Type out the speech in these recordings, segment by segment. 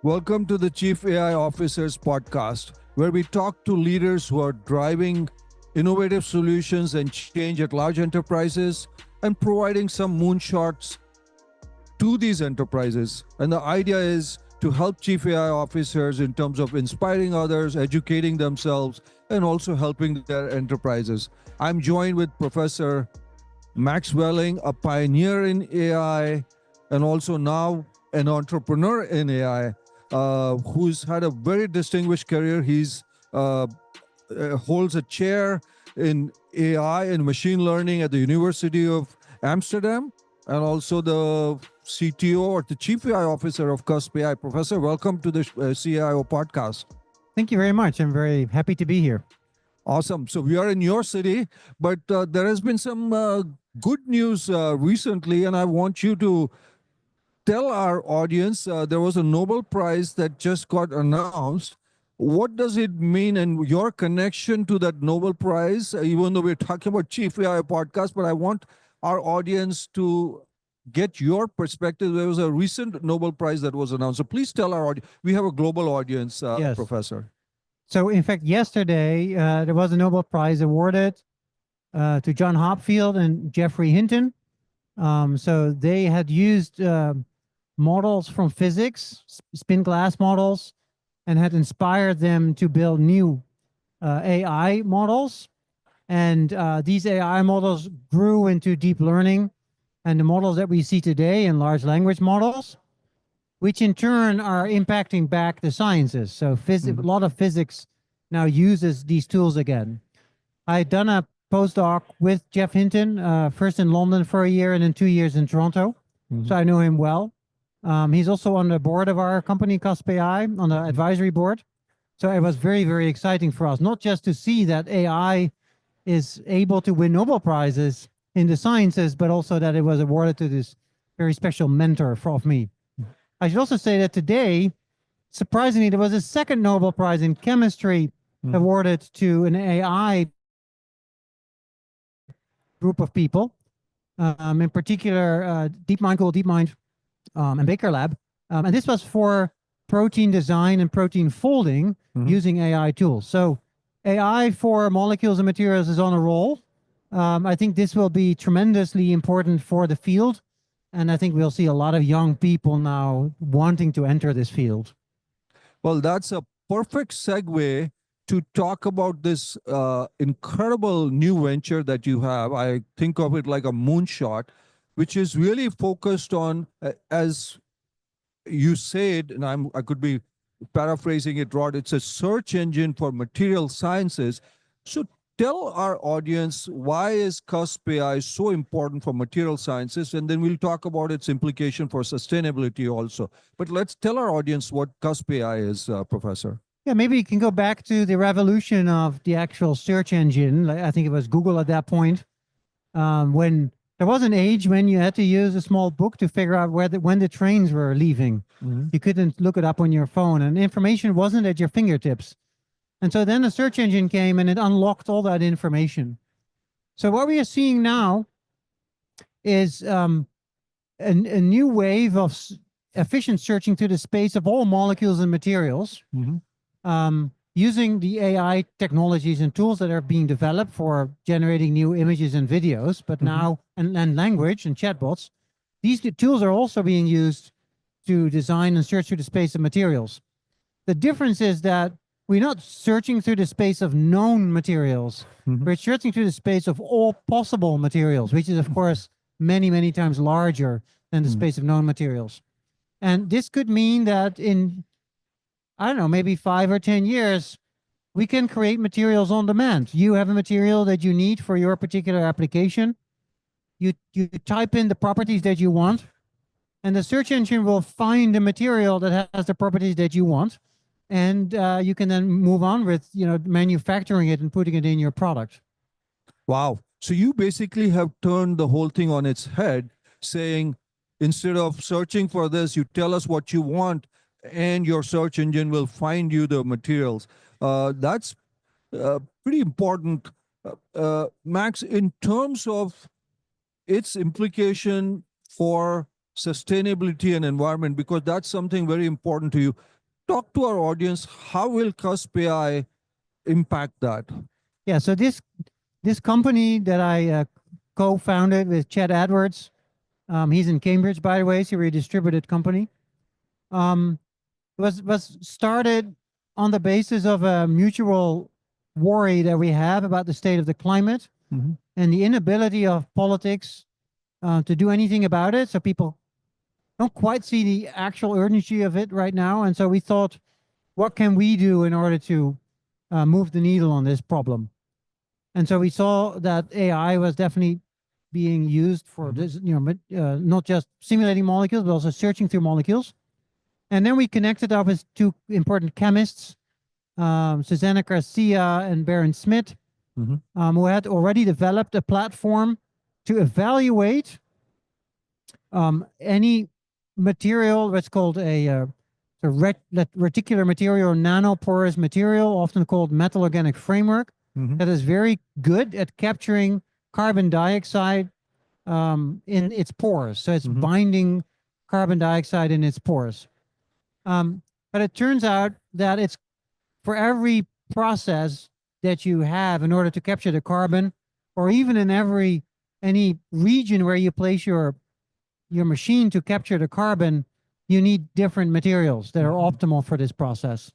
Welcome to the Chief AI Officers podcast, where we talk to leaders who are driving innovative solutions and change at large enterprises and providing some moonshots to these enterprises. And the idea is to help Chief AI Officers in terms of inspiring others, educating themselves, and also helping their enterprises. I'm joined with Professor Max Welling, a pioneer in AI, and also now an entrepreneur in AI. Who's had a very distinguished career. He's holds a chair in AI and machine learning at the University of Amsterdam, and also the CTO or the Chief AI Officer of CuspAI. Professor, welcome to the CAIO podcast. Thank you very much. I'm very happy to be here. Awesome. So we are in your city, but there has been some good news recently, and I want you to tell our audience there was a Nobel Prize that just got announced. What does it mean and your connection to that Nobel Prize, even though we're talking about Chief AI podcast, but I want our audience to get your perspective. There was a recent Nobel Prize that was announced. So please tell our audience. We have a global audience, Yes. Professor. So in fact, yesterday, there was a Nobel Prize awarded to John Hopfield and Geoffrey Hinton. So they had used models from physics, spin glass models, and had inspired them to build new AI models. And these AI models grew into deep learning and the models that we see today in large language models, which in turn are impacting back the sciences. So a lot of physics now uses these tools again. I had done a postdoc with Jeff Hinton, first in London for a year and then 2 years in Toronto. So I know him well. He's also on the board of our company, CuspAI, on the advisory board. So it was very, very exciting for us, not just to see that AI is able to win Nobel Prizes in the sciences, but also that it was awarded to this very special mentor of me. I should also say that today, surprisingly, there was a second Nobel Prize in chemistry awarded to an AI group of people, in particular, Google DeepMind, and Baker Lab. And this was for protein design and protein folding using AI tools. So AI for molecules and materials is on a roll. I think this will be tremendously important for the field. And I think we'll see a lot of young people now wanting to enter this field. Well, that's a perfect segue to talk about this incredible new venture that you have. I think of it like a moonshot, which is really focused on, as you said, and I could be paraphrasing it, Rod, it's a search engine for material sciences. So tell our audience, why is CuspAI so important for material sciences? And then we'll talk about its implication for sustainability also. But let's tell our audience what CuspAI is, Professor. Yeah, maybe you can go back to the revolution of the actual search engine. I think it was Google at that point, when there was an age when you had to use a small book to figure out when the trains were leaving. You couldn't look it up on your phone, and information wasn't at your fingertips. And so then the search engine came and it unlocked all that information. So what we are seeing now is a new wave of efficient searching through the space of all molecules and materials, using the AI technologies and tools that are being developed for generating new images and videos, but now, and language and chatbots. These tools are also being used to design and search through the space of materials. The difference is that we're not searching through the space of known materials. We're searching through the space of all possible materials, which is, of course, many, many times larger than the space of known materials. And this could mean that in, I don't know, maybe 5 or 10 years, we can create materials on demand. You have a material that you need for your particular application. You type in the properties that you want, and the search engine will find the material that has the properties that you want. And you can then move on with, manufacturing it and putting it in your product. Wow. So you basically have turned the whole thing on its head, saying, instead of searching for this, you tell us what you want, and your search engine will find you the materials. That's pretty important. Max, in terms of its implication for sustainability and environment, because that's something very important to you. Talk to our audience. How will CuspAI impact that? Yeah, so this company that I co-founded with Chad Edwards, he's in Cambridge, by the way, so we're a distributed company, was started on the basis of a mutual worry that we have about the state of the climate and the inability of politics to do anything about it. So people don't quite see the actual urgency of it right now. And so we thought, what can we do in order to move the needle on this problem? And so we saw that AI was definitely being used for this, not just simulating molecules, but also searching through molecules. And then we connected up with two important chemists, Susanna Garcia and Baron Smith, who had already developed a platform to evaluate any material, what's called a reticular material or nanoporous material, often called metal organic framework, that is very good at capturing carbon dioxide in its pores. So it's binding carbon dioxide in its pores. But it turns out that it's for every process that you have in order to capture the carbon, or even in any region where you place your machine to capture the carbon, you need different materials that are optimal for this process.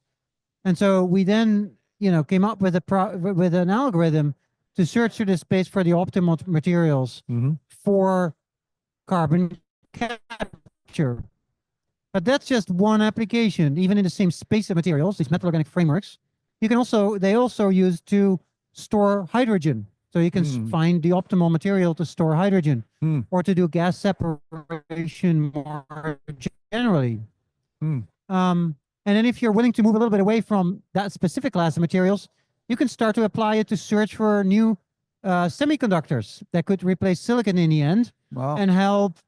And so we then, came up with an algorithm to search through the space for the optimal materials for carbon capture. But that's just one application. Even in the same space of materials, these metal organic frameworks, they also use to store hydrogen. So you can find the optimal material to store hydrogen or to do gas separation more generally. And then if you're willing to move a little bit away from that specific class of materials, you can start to apply it to search for new semiconductors that could replace silicon in the end and help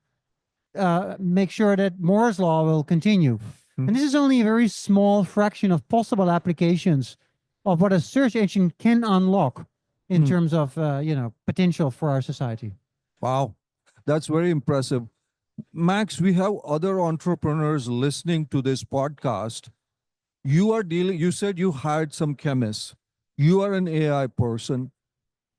make sure that Moore's law will continue. And this is only a very small fraction of possible applications of what a search engine can unlock in terms of potential for our society. Wow, that's very impressive. Max, we have other entrepreneurs listening to this podcast. You said you hired some chemists. You are an AI person.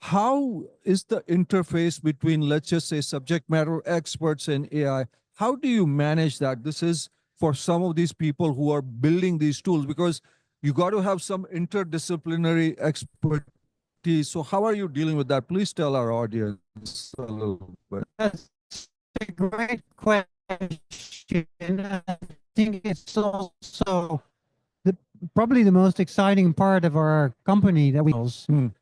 How is the interface between, let's just say, subject matter experts and AI? How do you manage that? This is for some of these people who are building these tools, because you got to have some interdisciplinary expertise. So how are you dealing with that? Please tell our audience a little bit. That's a great question. I think it's also probably the most exciting part of our company that we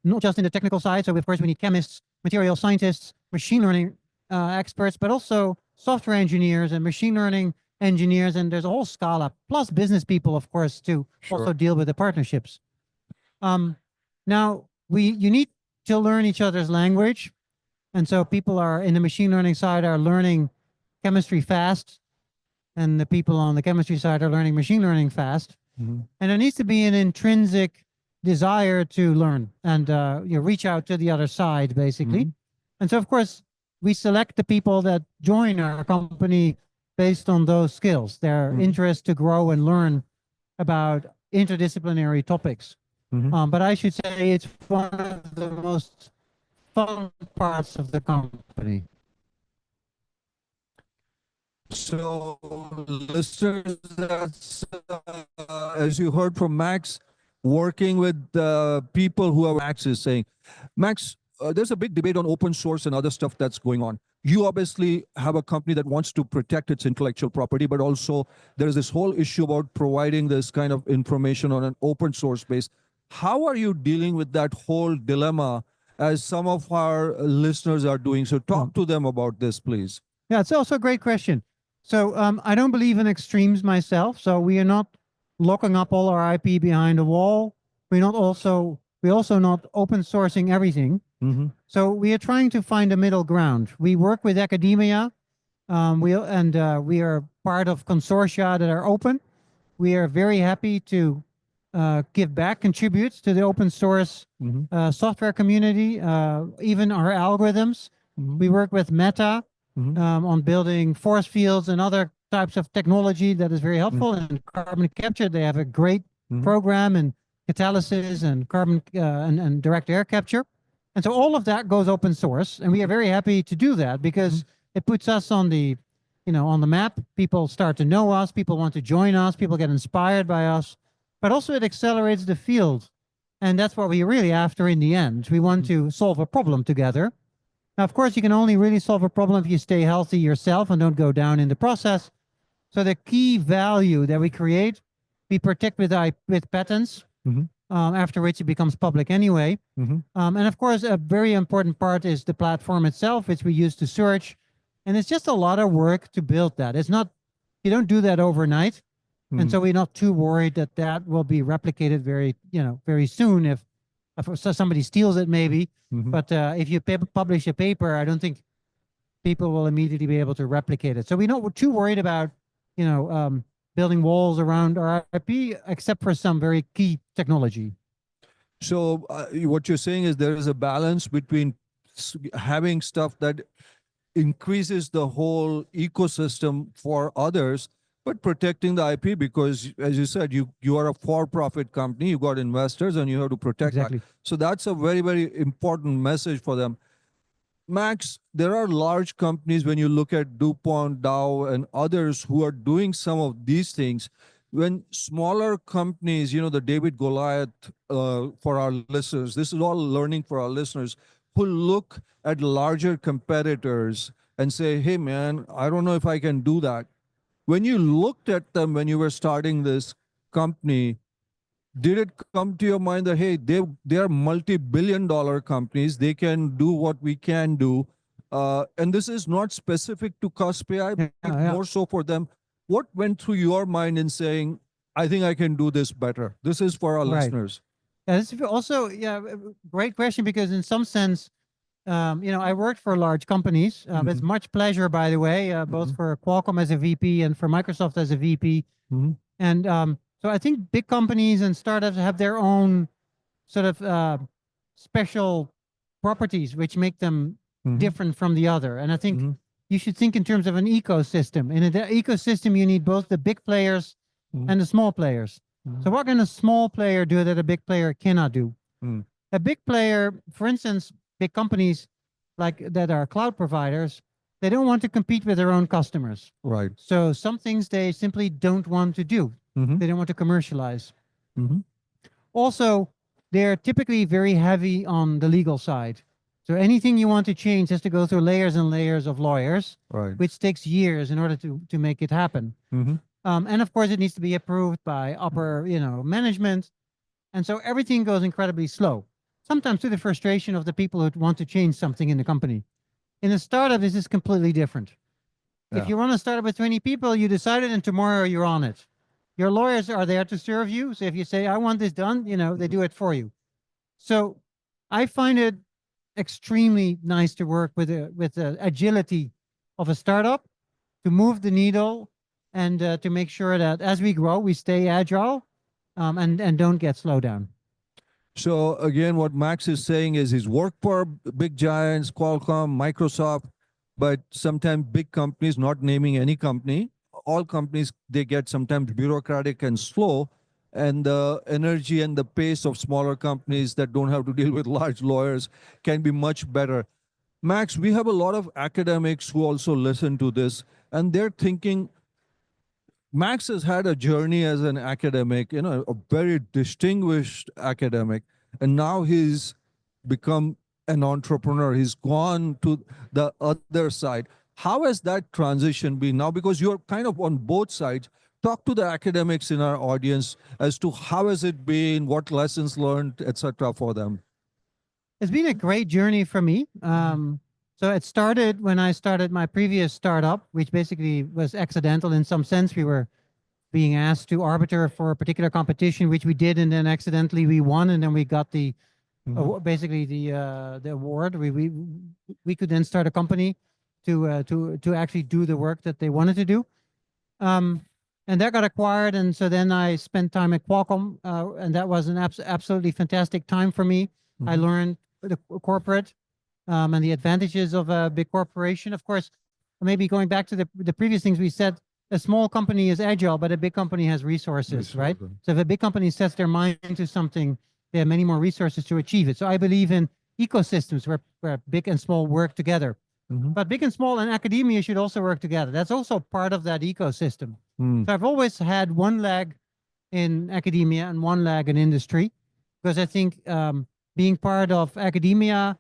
not just in the technical side. So of course we need chemists, material scientists, machine learning experts, but also software engineers and machine learning engineers. And there's a whole scala, plus business people, of course, to also deal with the partnerships. Now you need to learn each other's language. And so people are in the machine learning side are learning chemistry fast, and the people on the chemistry side are learning machine learning fast. And there needs to be an intrinsic desire to learn and reach out to the other side, basically. And so, of course, we select the people that join our company based on those skills, their interest to grow and learn about interdisciplinary topics. But I should say it's one of the most fun parts of the company. So, listeners, that's, as you heard from Max, working with people who are, Max is saying. Max, there's a big debate on open source and other stuff that's going on. You obviously have a company that wants to protect its intellectual property, but also there's this whole issue about providing this kind of information on an open source base. How are you dealing with that whole dilemma, as some of our listeners are doing? So talk to them about this, please. Yeah, it's also a great question. So I don't believe in extremes myself. So we are not locking up all our IP behind a wall. We're also not open sourcing everything. So we are trying to find a middle ground. We work with academia. We are part of consortia that are open. We are very happy to give back, contribute to the open source software community, even our algorithms. We work with Meta on building force fields and other types of technology that is very helpful. And carbon capture, they have a great program in catalysis and carbon and direct air capture. And so all of that goes open source, and we are very happy to do that because it puts us on the, on the map. People start to know us, people want to join us, people get inspired by us, but also it accelerates the field. And that's what we're really after in the end. We want to solve a problem together. Now, of course, you can only really solve a problem if you stay healthy yourself and don't go down in the process. So the key value that we create, we protect with patents, after which it becomes public anyway. And of course, a very important part is the platform itself, which we use to search. And it's just a lot of work to build that. It's not, you don't do that overnight. And so we're not too worried that that will be replicated very soon if somebody steals it maybe. But if you publish a paper, I don't think people will immediately be able to replicate it. So we're not too worried about, building walls around our IP, except for some very key technology. So what you're saying is there is a balance between having stuff that increases the whole ecosystem for others, but protecting the IP because, as you said, you are a for-profit company, you got investors, and you have to protect that. So that's a very, very important message for them. Max, there are large companies when you look at DuPont, Dow, and others who are doing some of these things. When smaller companies, the David Goliath for our listeners, this is all learning for our listeners, who look at larger competitors and say, hey, man, I don't know if I can do that. When you looked at them when you were starting this company, did it come to your mind that, hey, they are multi-billion-dollar companies, they can do what we can do, and this is not specific to CuspAI, but more so for them. What went through your mind in saying, I think I can do this better? This is for our listeners. Yeah, this is also, great question, because in some sense, I worked for large companies with much pleasure, by the way, both for Qualcomm as a VP and for Microsoft as a VP. And so I think big companies and startups have their own sort of special properties which make them different from the other. And I think you should think in terms of an ecosystem. In an ecosystem, you need both the big players and the small players. So what can a small player do that a big player cannot do? A big player, for instance, big companies like that are cloud providers, they don't want to compete with their own customers. Right. So some things they simply don't want to do. They don't want to commercialize. Also, they're typically very heavy on the legal side. So anything you want to change has to go through layers and layers of lawyers, which takes years in order to make it happen. And of course, it needs to be approved by upper, management. And so everything goes incredibly slow, sometimes to the frustration of the people who want to change something in the company. In a startup, this is completely different. If you run a startup with 20 people, you decide it, and tomorrow you're on it. Your lawyers are there to serve you. So if you say, I want this done, they do it for you. So I find it extremely nice to work with the agility of a startup, to move the needle, and to make sure that as we grow, we stay agile and don't get slowed down. So again, what Max is saying is he's worked for big giants, Qualcomm, Microsoft, but sometimes big companies, not naming any company, all companies, they get sometimes bureaucratic and slow, and the energy and the pace of smaller companies that don't have to deal with large lawyers can be much better. Max, we have a lot of academics who also listen to this, and they're thinking, Max has had a journey as an academic, a very distinguished academic, and now he's become an entrepreneur. He's gone to the other side. How has that transition been now? Because you're kind of on both sides. Talk to the academics in our audience as to how has it been, what lessons learned, etc. for them. It's been a great journey for me. So it started when I started my previous startup, which basically was accidental in some sense. We were being asked to arbiter for a particular competition, which we did, and then accidentally we won, and then we got the basically the award. We could then start a company to actually do the work that they wanted to do. And that got acquired, and so then I spent time at Qualcomm, and that was an absolutely fantastic time for me. I learned the corporate and the advantages of a big corporation. Of course, maybe going back to the previous things we said, a small company is agile, but a big company has resources, right? So if a big company sets their mind to something, they have many more resources to achieve it. So I believe in ecosystems where big and small work together. But big and small and academia should also work together. That's also part of that ecosystem. So I've always had one leg in academia and one leg in industry, because I think being part of academia,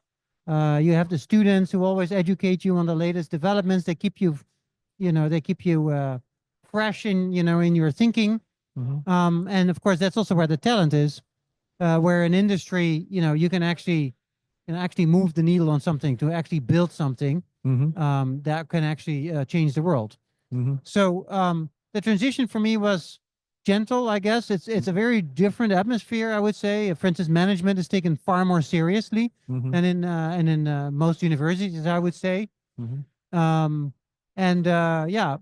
you have the students who always educate you on the latest developments. They keep you, they keep you fresh in, in your thinking. And of course, that's also where the talent is. Where in industry, you can actually move the needle on something, to actually build something that can actually change the world. So the transition for me was gentle, I guess. It's a very different atmosphere, I would say. For instance, management is taken far more seriously than in most universities, I would say. Yeah,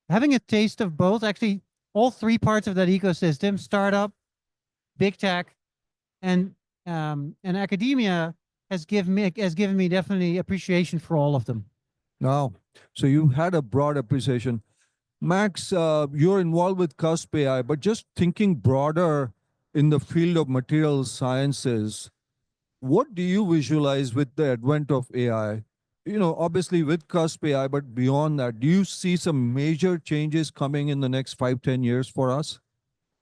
having a taste of both, actually, all three parts of that ecosystem: startup, big tech, and academia has given me definitely appreciation for all of them. Now, so you had a broad appreciation. Max, you're involved with CuspAI, but just thinking broader in the field of material sciences, what do you visualize with the advent of AI? Obviously with CuspAI, but beyond that, do you see some major changes coming in the next 5-10 years for us?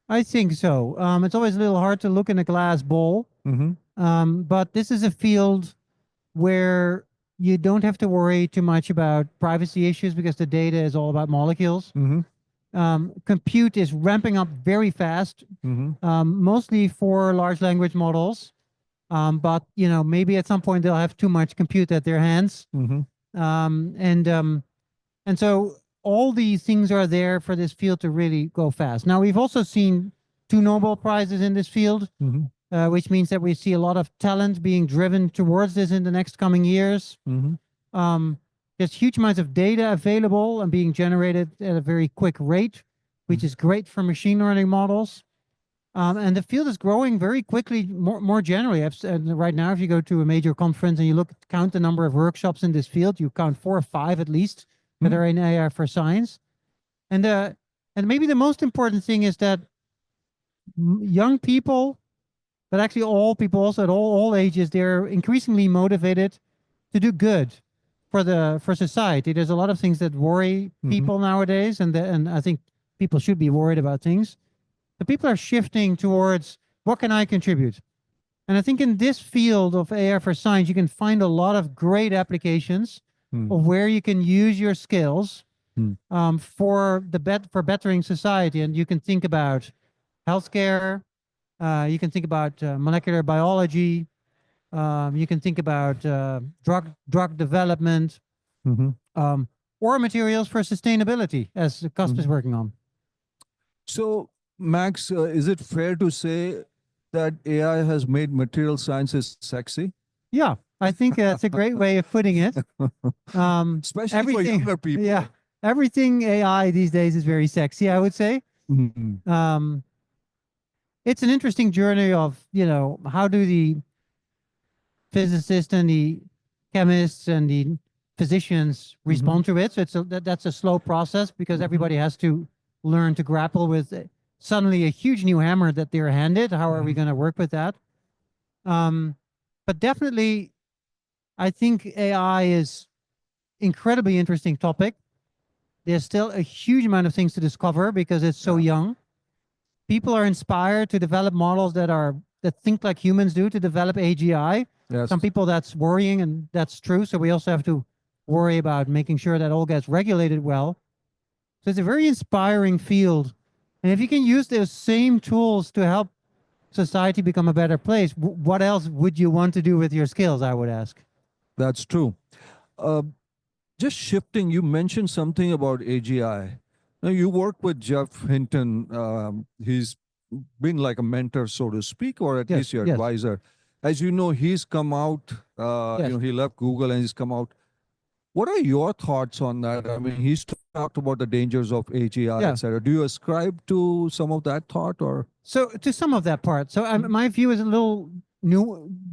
I think so. It's always a little hard to look in a glass bowl, but this is a field where you don't have to worry too much about privacy issues, because the data is all about molecules. Compute is ramping up very fast, mostly for large language models. But maybe at some point they'll have too much compute at their hands. And so all these things are there for this field to really go fast. Now, we've also seen 2 Nobel Prizes in this field, which means that we see a lot of talent being driven towards this in the next coming years. There's huge amounts of data available and being generated at a very quick rate, which is great for machine learning models. And the field is growing very quickly, more generally. Right now, if you go to a major conference and you count the number of workshops in this field, you count 4 or 5 at least that are in AI for science. And maybe the most important thing is that young people, but actually all people also at all ages, they're increasingly motivated to do good for society. There's a lot of things that worry people nowadays, and I think people should be worried about things. The people are shifting towards, what can I contribute? And I think in this field of AI for science, you can find a lot of great applications of where you can use your skills for bettering society. And you can think about healthcare, you can think about molecular biology, you can think about drug development, or materials for sustainability, as CUSP is working on. So, Max, is it fair to say that AI has made material sciences sexy? Yeah, I think that's a great way of putting it. Especially for younger people. Yeah, everything AI these days is very sexy, I would say. It's an interesting journey of, how do the physicists and the chemists and the physicians respond to it. So that's a slow process, because everybody has to learn to grapple with suddenly a huge new hammer that they're handed. How are we going to work with that? But definitely, I think AI is incredibly interesting topic. There's still a huge amount of things to discover because it's so young. People are inspired to develop models that think like humans do, to develop AGI. Yes. Some people, that's worrying, and that's true. So we also have to worry about making sure that all gets regulated well. So it's a very inspiring field. And if you can use those same tools to help society become a better place, what else would you want to do with your skills, I would ask? That's true. Just shifting, you mentioned something about AGI. Now, you work with Jeff Hinton. He's been like a mentor, so to speak, or at least your advisor. As you know, he's come out, he left Google and he's come out. What are your thoughts on that? I mean, he's talked about the dangers of AGI, etc. Do you ascribe to some of that thought, or? So to some of that part. So my view is a little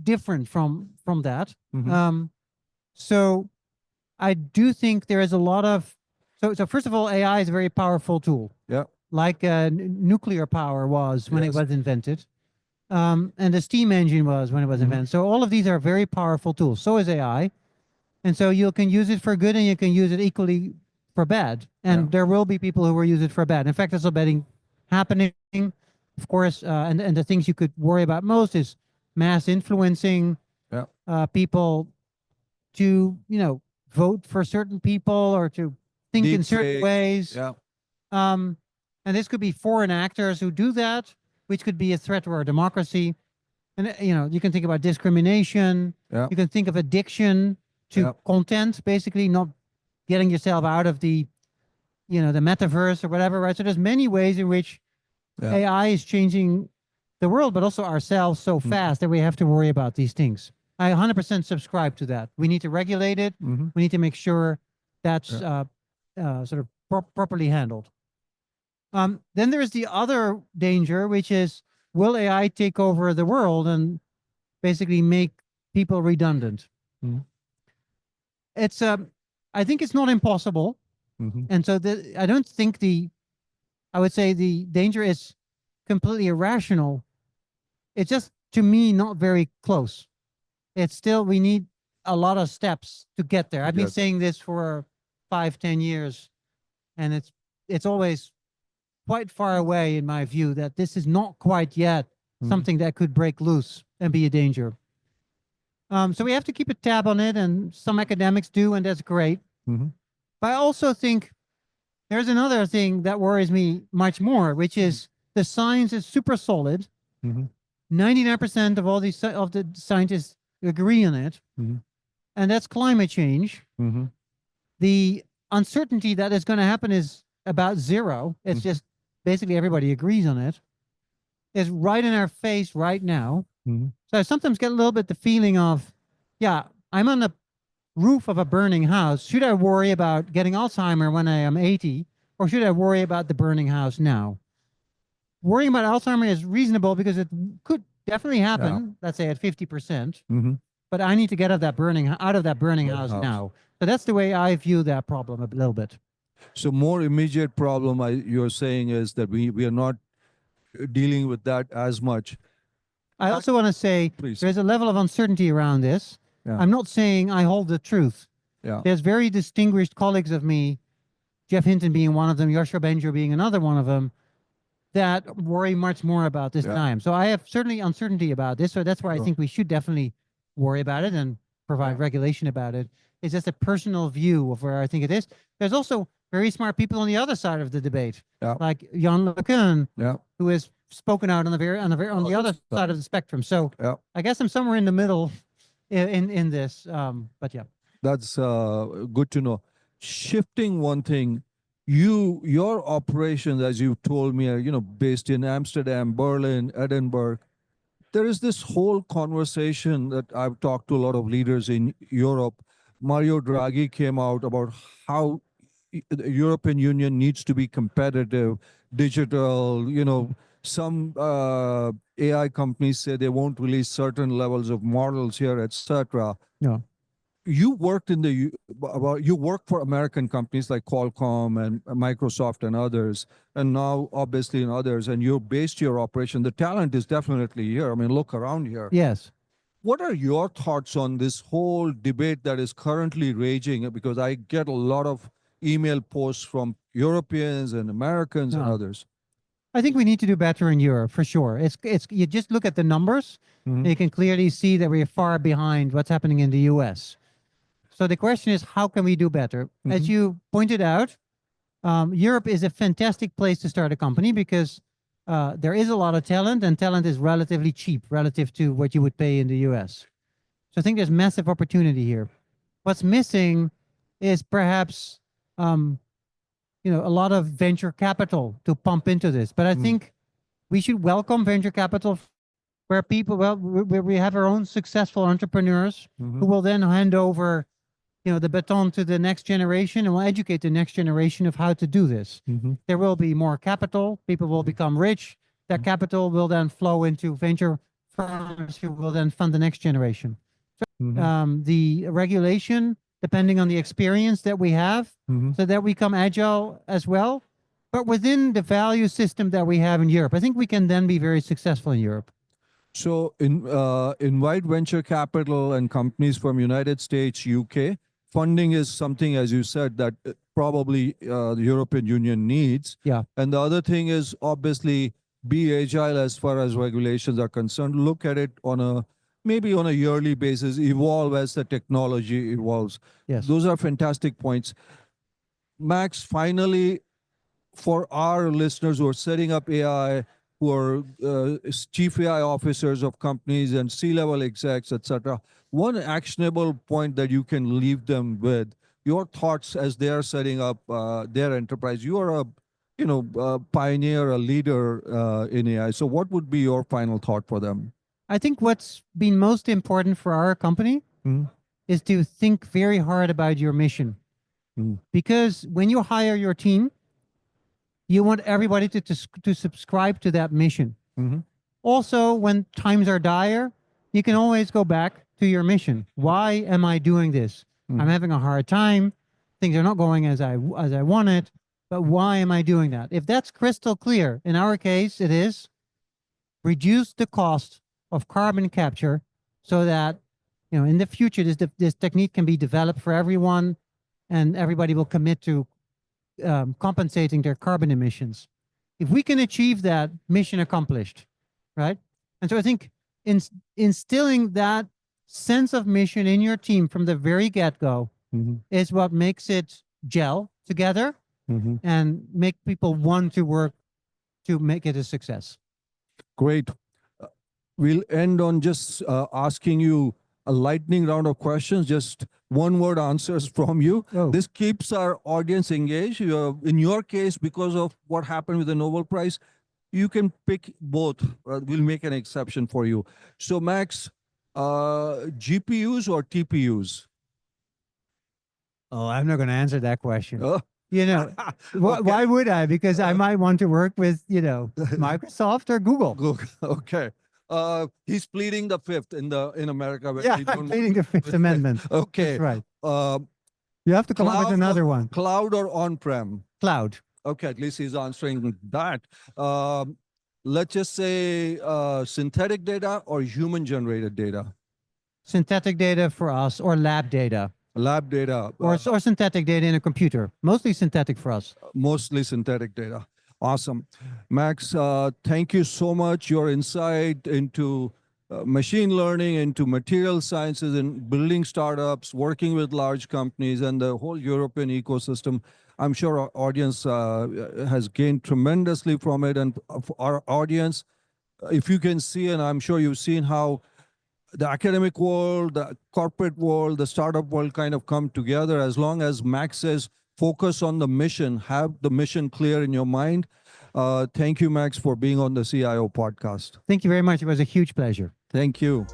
different from that. So I do think there is a lot of, so first of all, AI is a very powerful tool, Yeah. like nuclear power was when it Yes. was invented, and the steam engine was when it was invented. So all of these are very powerful tools. So is AI. And so you can use it for good and you can use it equally for bad. And there will be people who will use it for bad. In fact, there's already happening, of course, and the things you could worry about most is mass influencing people to, vote for certain people or to think in certain ways. Yeah. And this could be foreign actors who do that, which could be a threat to our democracy. And, you can think about discrimination. Yeah. You can think of addiction to content, basically not getting yourself out of the, the metaverse or whatever, right? So there's many ways in which AI is changing the world, but also ourselves so fast that we have to worry about these things. I 100% subscribe to that. We need to regulate it. We need to make sure that's sort of properly handled. Then there's the other danger, which is, will AI take over the world and basically make people redundant? It's I think it's not impossible. And so I don't think I would say the danger is completely irrational. It's just, to me, not very close. It's still, we need a lot of steps to get there. I've been saying this for 5-10 years, and it's always quite far away in my view that this is not quite yet something that could break loose and be a danger. So we have to keep a tab on it, and some academics do, and that's great. But I also think there's another thing that worries me much more, which is the science is super solid. 99% of all of the scientists agree on it, and that's climate change. The uncertainty that is going to happen is about zero. It's just basically everybody agrees on it. It's right in our face right now. So I sometimes get a little bit the feeling of, I'm on the roof of a burning house. Should I worry about getting Alzheimer's when I am 80, or should I worry about the burning house now? Worrying about Alzheimer's is reasonable because it could definitely happen, let's say at 50%. But I need to get out of that burning house now. So that's the way I view that problem a little bit. So more immediate problem you're saying is that we are not dealing with that as much. I also want to say there's a level of uncertainty around this. I'm not saying I hold the truth. There's very distinguished colleagues of me, Jeff Hinton being one of them, Joshua Benjo being another one of them, that worry much more about this time. So I have certainly uncertainty about this. So that's why I think we should definitely worry about it and provide regulation about it. It's just a personal view of where I think it is. There's also very smart people on the other side of the debate, like Jan LeCun, who has spoken out on the other side of the spectrum. So I guess I'm somewhere in the middle in this. But yeah, that's good to know. Shifting one thing, your operations, as you told me, are based in Amsterdam, Berlin, Edinburgh. There is this whole conversation that I've talked to a lot of leaders in Europe. Mario Draghi came out about how the European Union needs to be competitive, digital. Some AI companies say they won't release certain levels of models here, etc. You worked you work for American companies like Qualcomm and Microsoft and others, and now obviously in others, and you based your operation. The talent is definitely here. I mean, look around here. Yes. What are your thoughts on this whole debate that is currently raging? Because I get a lot of email posts from Europeans and Americans and others. I think we need to do better in Europe for sure. It's you just look at the numbers, and you can clearly see that we're far behind what's happening in the US. So the question is, how can we do better? As you pointed out, Europe is a fantastic place to start a company because there is a lot of talent, and talent is relatively cheap relative to what you would pay in the US. So I think there's massive opportunity here. What's missing is perhaps a lot of venture capital to pump into this. But I think we should welcome venture capital where where we have our own successful entrepreneurs who will then hand over the baton to the next generation and will educate the next generation of how to do this. There will be more capital. People will become rich. That capital will then flow into venture firms who will then fund the next generation. So, the regulation depending on the experience that we have, so that we become agile as well. But within the value system that we have in Europe, I think we can then be very successful in Europe. So invite venture capital and companies from United States, UK. Funding is something, as you said, that probably the European Union needs. Yeah. And the other thing is obviously be agile as far as regulations are concerned. Look at it maybe on a yearly basis, evolve as the technology evolves. Yes. Those are fantastic points. Max, finally, for our listeners who are setting up AI, who are chief AI officers of companies and C-level execs, etc., one actionable point that you can leave them with, your thoughts as they are setting up their enterprise. You are a pioneer, a leader in AI. So what would be your final thought for them? I think what's been most important for our company is to think very hard about your mission. Because when you hire your team, you want everybody to subscribe to that mission. Also, when times are dire, you can always go back to your mission. Why am I doing this? I'm having a hard time. Things are not going as I wanted. But why am I doing that? If that's crystal clear, in our case, it is reduce the cost of carbon capture so that in the future this technique can be developed for everyone, and everybody will commit to compensating their carbon emissions. If we can achieve that, mission accomplished, right? And so I think instilling that sense of mission in your team from the very get-go is what makes it gel together and make people want to work to make it a success. Great. We'll end on just asking you a lightning round of questions, just one-word answers from you. Oh. This keeps our audience engaged. In your case, because of what happened with the Nobel Prize, you can pick both. We'll make an exception for you. So Max, GPUs or TPUs? Oh, I'm not going to answer that question. Oh. Why would I? Because I might want to work with, Microsoft or Google. Google. Okay. He's pleading the fifth in America. Yeah, I'm pleading the Fifth Amendment. Okay. That's right. You have to come up with another one. Cloud or on-prem? Cloud. Okay, at least he's answering that. Let's just say synthetic data or human-generated data? Synthetic data for us, or lab data. Lab data. Or synthetic data in a computer. Mostly synthetic for us. Mostly synthetic data. Awesome. Max, thank you so much. Your insight into machine learning, into material sciences, and building startups, working with large companies, and the whole European ecosystem. I'm sure our audience has gained tremendously from it. And our audience, if you can see, and I'm sure you've seen how the academic world, the corporate world, the startup world kind of come together. As long as Max says, focus on the mission, have the mission clear in your mind. Thank you, Max, for being on the CIO podcast. Thank you very much. It was a huge pleasure. Thank you.